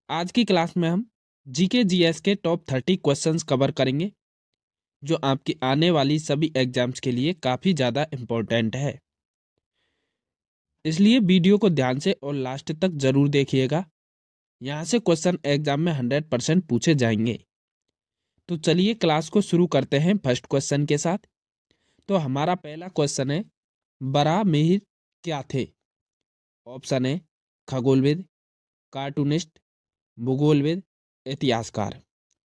आज की क्लास में हम जीके जीएस के टॉप 30 क्वेश्चंस कवर करेंगे जो आपकी आने वाली सभी एग्जाम्स के लिए काफ़ी ज़्यादा इम्पोर्टेंट है। इसलिए वीडियो को ध्यान से और लास्ट तक जरूर देखिएगा। यहाँ से क्वेश्चन एग्जाम में 100% पूछे जाएंगे। तो चलिए क्लास को शुरू करते हैं फर्स्ट क्वेश्चन के साथ। तो हमारा पहला क्वेश्चन है, बराहमीर क्या थे? ऑप्शन है खगोलविद, कार्टूनिस्ट, भूगोलविद, इतिहासकार।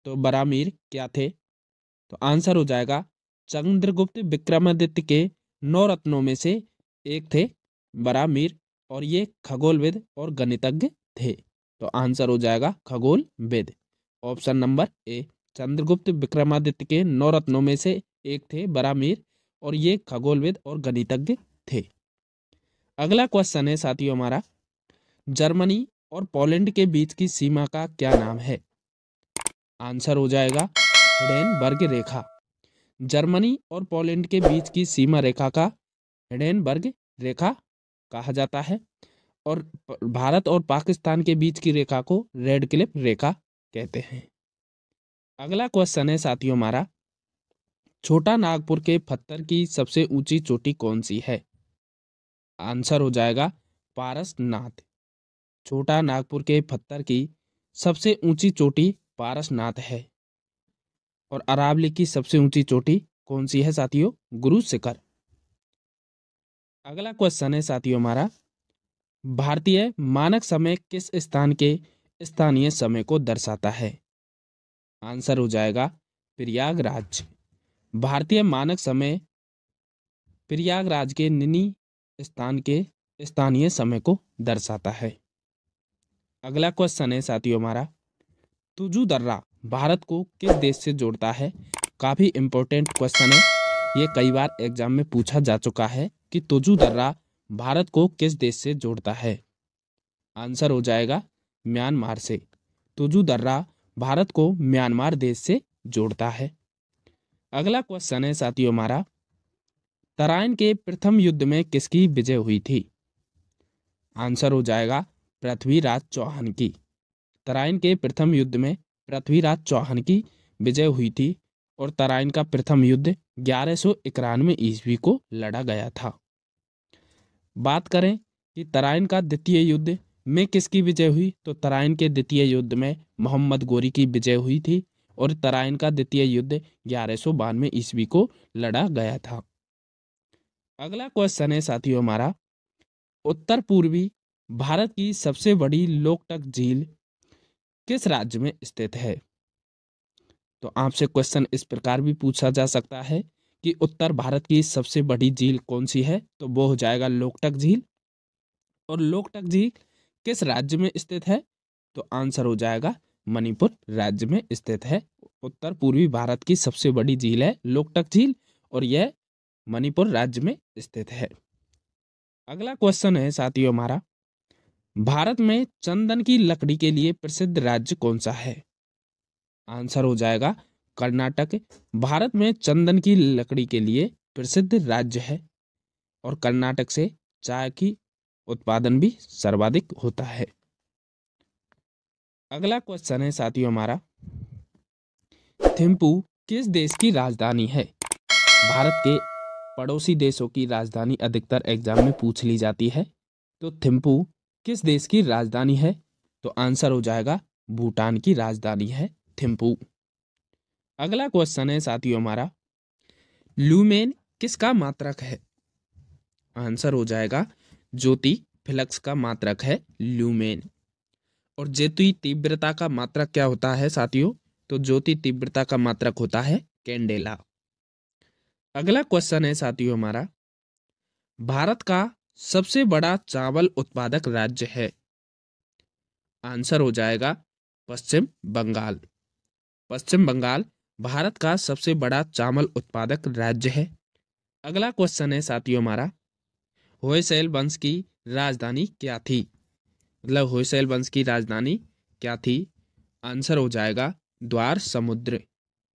तो बराहमीर क्या थे? तो आंसर हो जाएगा चंद्रगुप्त विक्रमादित्य के 9 रत्नों में से एक थे बराहमीर, और ये खगोलविद और गणितज्ञ थे। तो आंसर हो जाएगा खगोलविद। Option number A, Chandragupta Vikramaditya के 9 रत्नों में से एक थे बराहमीर, और ये खगोलविद और गणितज्ञ थे। अगला क्वेश्चन है साथियों हमारा, जर्मनी और पोलैंड के बीच की सीमा का क्या नाम है? आंसर हो जाएगा हिडेनबर्ग रेखा। जर्मनी और पोलैंड के बीच की सीमा रेखा का हिडेनबर्ग रेखा कहा जाता है, और भारत और पाकिस्तान के बीच की रेखा को रेड क्लिफ रेखा कहते हैं। अगला क्वेश्चन है साथियों हमारा, छोटा नागपुर के पत्थर की सबसे ऊंची चोटी कौन सी है? आंसर हो जाएगा पारसनाथ। छोटा नागपुर के पत्थर की सबसे ऊंची चोटी पारसनाथ है। और अरावली की सबसे ऊंची चोटी कौन सी है साथियों? गुरु शिखर। अगला क्वेश्चन है साथियों हमारा, भारतीय मानक समय किस स्थान के स्थानीय समय को दर्शाता है? आंसर हो जाएगा प्रयागराज। भारतीय मानक समय प्रयागराज के निनी स्थान के स्थानीय समय को दर्शाता है। अगला क्वेश्चन है साथियों हमारा, तुजू दर्रा भारत को किस देश से जोड़ता है? काफी इंपॉर्टेंट क्वेश्चन है, ये कई बार एग्जाम में पूछा जा चुका है कि तुजू दर्रा भारत को किस देश से जोड़ता है? आंसर हो जाएगा म्यांमार से। तुजू दर्रा भारत को म्यांमार देश से जोड़ता है। अगला क्वेश्चन है साथियों हमारा, तराइन के प्रथम युद्ध में किसकी विजय हुई थी? आंसर हो जाएगा पृथ्वीराज चौहान की। तराइन के प्रथम युद्ध में पृथ्वीराज चौहान की विजय हुई थी, और तराइन का प्रथम युद्ध 1191 ईस्वी को लड़ा गया था। बात करें कि तराइन का द्वितीय युद्ध में किसकी विजय हुई, तो तराइन के द्वितीय युद्ध में मोहम्मद गोरी की विजय हुई थी, और तराइन का द्वितीय युद्ध 1192 ईस्वी को लड़ा गया था। अगला क्वेश्चन है साथियों हमारा, उत्तर पूर्वी भारत की सबसे बड़ी लोकटक झील किस राज्य में स्थित है? तो आपसे क्वेश्चन इस प्रकार भी पूछा जा सकता है कि उत्तर भारत की सबसे बड़ी झील कौन सी है? तो वो हो जाएगा लोकटक झील। और लोकटक झील किस राज्य में स्थित है? तो आंसर हो जाएगा मणिपुर राज्य में स्थित है। उत्तर पूर्वी भारत की सबसे बड़ी झील है लोकटक झील, और यह मणिपुर राज्य में स्थित है। अगला क्वेश्चन है साथियों हमारा, भारत में चंदन की लकड़ी के लिए प्रसिद्ध राज्य कौन सा है? आंसर हो जाएगा कर्नाटक। भारत में चंदन की लकड़ी के लिए प्रसिद्ध राज्य है, और कर्नाटक से चाय की उत्पादन भी सर्वाधिक होता है। अगला क्वेश्चन है साथियों हमारा, थिम्पू किस देश की राजधानी है? भारत के पड़ोसी देशों की राजधानी अधिकतर एग्जाम में पूछ ली जाती है, तो थिम्पू किस देश की राजधानी है? तो आंसर हो जाएगा भूटान की राजधानी है थिम्पू। अगला क्वेश्चन है साथियों हमारा, ल्यूमेन किसका मात्रक है? आंसर हो जाएगा ज्योति फ्लक्स का मात्रक है ल्यूमेन। और ज्योति तीव्रता का मात्रक क्या होता है साथियों? तो ज्योति तीव्रता का मात्रक होता है कैंडेला। अगला क्वेश्चन है साथियों हमारा, भारत का सबसे बड़ा चावल उत्पादक राज्य है? आंसर हो जाएगा पश्चिम बंगाल। पश्चिम बंगाल भारत का सबसे बड़ा चावल उत्पादक राज्य है। अगला क्वेश्चन है साथियों हमारा, होयसल वंश की राजधानी क्या थी? मतलब होयसल वंश की राजधानी क्या थी? आंसर हो जाएगा द्वार समुद्र।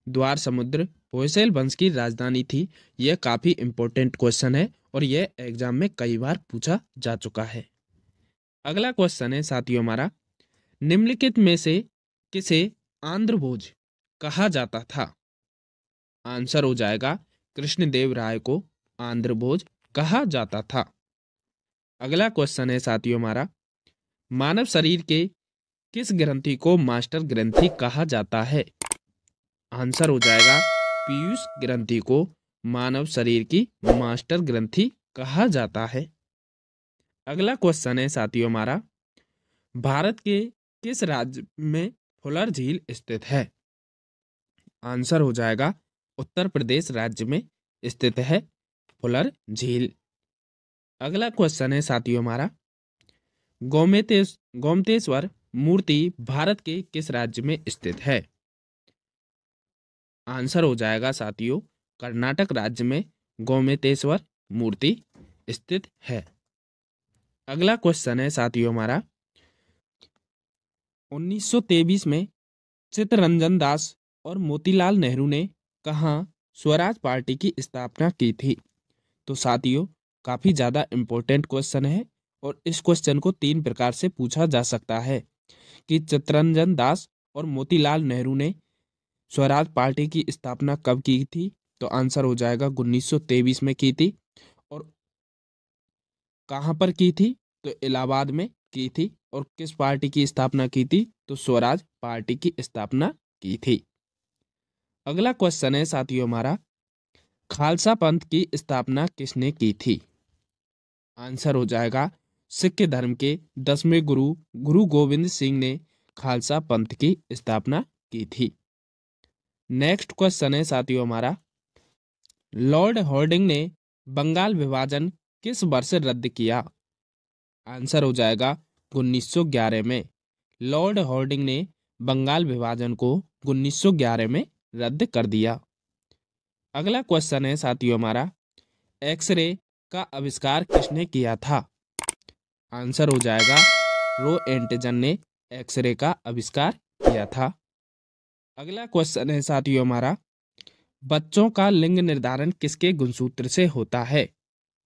द्वार समुद्र होयसल वंश की राजधानी थी। यह काफी इंपॉर्टेंट क्वेश्चन है, और यह एग्जाम में कई बार पूछा जा चुका है। अगला क्वेश्चन है साथियों हमारा, निम्नलिखित में से किसे आंध्र भोज कहा जाता था? आंसर हो जाएगा कृष्णदेव राय को आंध्र भोज कहा जाता था। अगला क्वेश्चन है साथियों हमारा, मानव शरीर के किस ग्रंथि को मास्टर ग्रंथि कहा जाता है? आंसर हो जाएगा पीयूष ग्रंथि को मानव शरीर की मास्टर ग्रंथि कहा जाता है। अगला क्वेश्चन है साथियों हमारा, भारत के किस राज्य में फुलर झील स्थित है? आंसर हो जाएगा उत्तर प्रदेश राज्य में स्थित है फुलर झील। अगला क्वेश्चन है साथियों हमारा, गोमतेश्वर मूर्ति भारत के किस राज्य में स्थित है? आंसर हो जाएगा साथियों कर्नाटक राज्य में गोमतेश्वर मूर्ति स्थित है। अगला क्वेश्चन है साथियों हमारा, 1923 में चित्तरंजन दास और मोतीलाल नेहरू ने कहाँ स्वराज पार्टी की स्थापना की थी? तो साथियों काफी ज्यादा इम्पोर्टेंट क्वेश्चन है और इस क्वेश्चन को 3 प्रकार से पूछा जा सकता है कि चित्तरंजन दास और मोतीलाल नेहरू ने स्वराज पार्टी की स्थापना कब की थी? तो आंसर हो जाएगा 1923 में की थी। और कहाँ पर की थी? तो इलाहाबाद में की थी। और किस पार्टी की स्थापना की थी? तो स्वराज पार्टी की स्थापना की थी। अगला क्वेश्चन है साथियों हमारा, खालसा पंथ की स्थापना किसने की थी? आंसर हो जाएगा सिख धर्म के 10वें गुरु गुरु गोविंद सिंह ने खालसा पंथ की स्थापना की थी। नेक्स्ट क्वेश्चन है साथियों हमारा, लॉर्ड हॉर्डिंग ने बंगाल विभाजन किस वर्ष रद्द किया? आंसर हो जाएगा 1911 में। लॉर्ड हॉर्डिंग ने बंगाल विभाजन को 1911 में रद्द कर दिया। अगला क्वेश्चन है साथियों हमारा, एक्सरे का आविष्कार किसने किया था? आंसर हो जाएगा रो एंटजन ने एक्सरे का आविष्कार किया था। अगला क्वेश्चन है साथियों हमारा, बच्चों का लिंग निर्धारण किसके गुणसूत्र से होता है?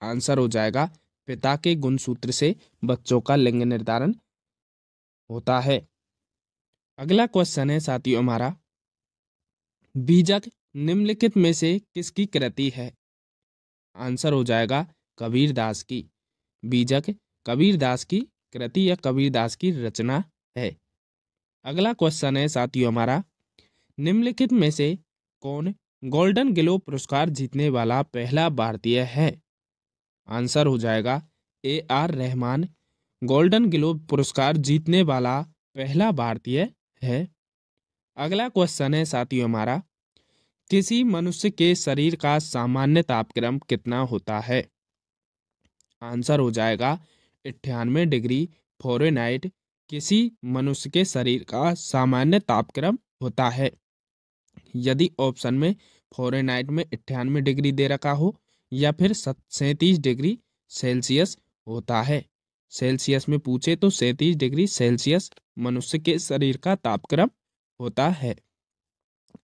आंसर हो जाएगा पिता के गुणसूत्र से बच्चों का लिंग निर्धारण होता है। अगला क्वेश्चन है साथियों हमारा, बीजक निम्नलिखित में से किसकी कृति है? आंसर हो जाएगा कबीरदास की। बीजक कबीरदास की कृति या कबीरदास की रचना है। अगला क्वेश्चन है साथियों हमारा, निम्नलिखित में से कौन गोल्डन ग्लोब पुरस्कार जीतने वाला पहला भारतीय है? आंसर हो जाएगा AR रहमान गोल्डन ग्लोब पुरस्कार जीतने वाला पहला भारतीय है। अगला क्वेश्चन है साथियों हमारा, किसी मनुष्य के शरीर का सामान्य तापक्रम कितना होता है? आंसर हो जाएगा 98 डिग्री फ़ारेनहाइट किसी मनुष्य के शरीर का सामान्य तापक्रम होता है। यदि ऑप्शन में फ़ारेनहाइट में 98 डिग्री दे रखा हो या फिर 37 डिग्री सेल्सियस होता है, सेल्सियस में पूछे तो 37 डिग्री सेल्सियस मनुष्य के शरीर का तापक्रम होता है।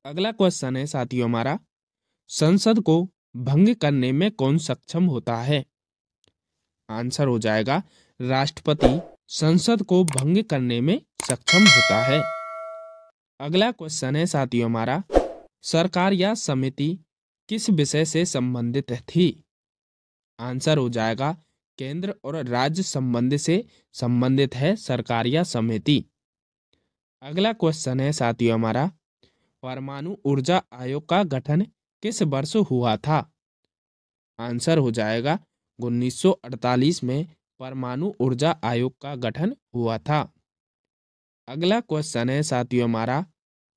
अगला क्वेश्चन है साथियों हमारा, संसद को भंग करने में कौन सक्षम होता है? आंसर हो जाएगा राष्ट्रपति संसद को भंग करने में सक्षम होता है। अगला क्वेश्चन है साथियों हमारा, सरकार या समिति किस विषय से संबंधित थी? आंसर हो जाएगा केंद्र और राज्य संबंध से संबंधित है सरकार या समिति। अगला क्वेश्चन है साथियों हमारा, परमाणु ऊर्जा आयोग का गठन किस वर्ष हुआ था? आंसर हो जाएगा 1948 में परमाणु ऊर्जा आयोग का गठन हुआ था। अगला क्वेश्चन है साथियों हमारा,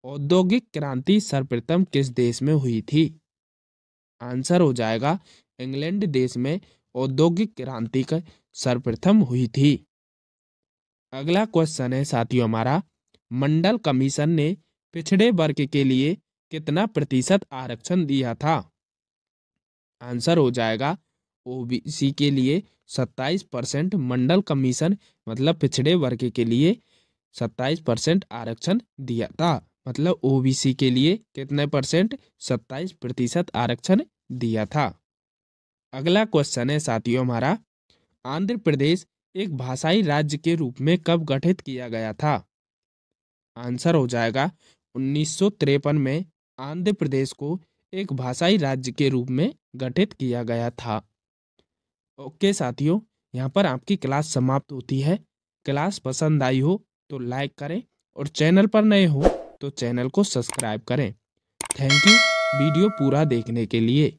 औद्योगिक क्रांति सर्वप्रथम किस देश में हुई थी? आंसर हो जाएगा इंग्लैंड देश में औद्योगिक क्रांति का सर्वप्रथम हुई थी। अगला क्वेश्चन है साथियों हमारा, मंडल कमीशन ने पिछड़े वर्ग के लिए कितना प्रतिशत आरक्षण दिया था? आंसर हो जाएगा OBC के लिए 27% मंडल कमीशन मतलब पिछड़े वर्ग के लिए 27% आरक्षण दिया था। मतलब OBC के लिए कितने परसेंट? 27% आरक्षण दिया था। अगला क्वेश्चन है साथियों हमारा, आंध्र प्रदेश एक भाषाई राज्य के रूप में कब गठित किया गया था? आंसर हो जाएगा 1953 में आंध्र प्रदेश को एक भाषाई राज्य के रूप में गठित किया गया था। ओके साथियों, यहाँ पर आपकी क्लास समाप्त होती है। क्लास पसंद आई हो तो लाइक करें और चैनल पर नए हो तो चैनल को सब्सक्राइब करें। थैंक यू वीडियो पूरा देखने के लिए।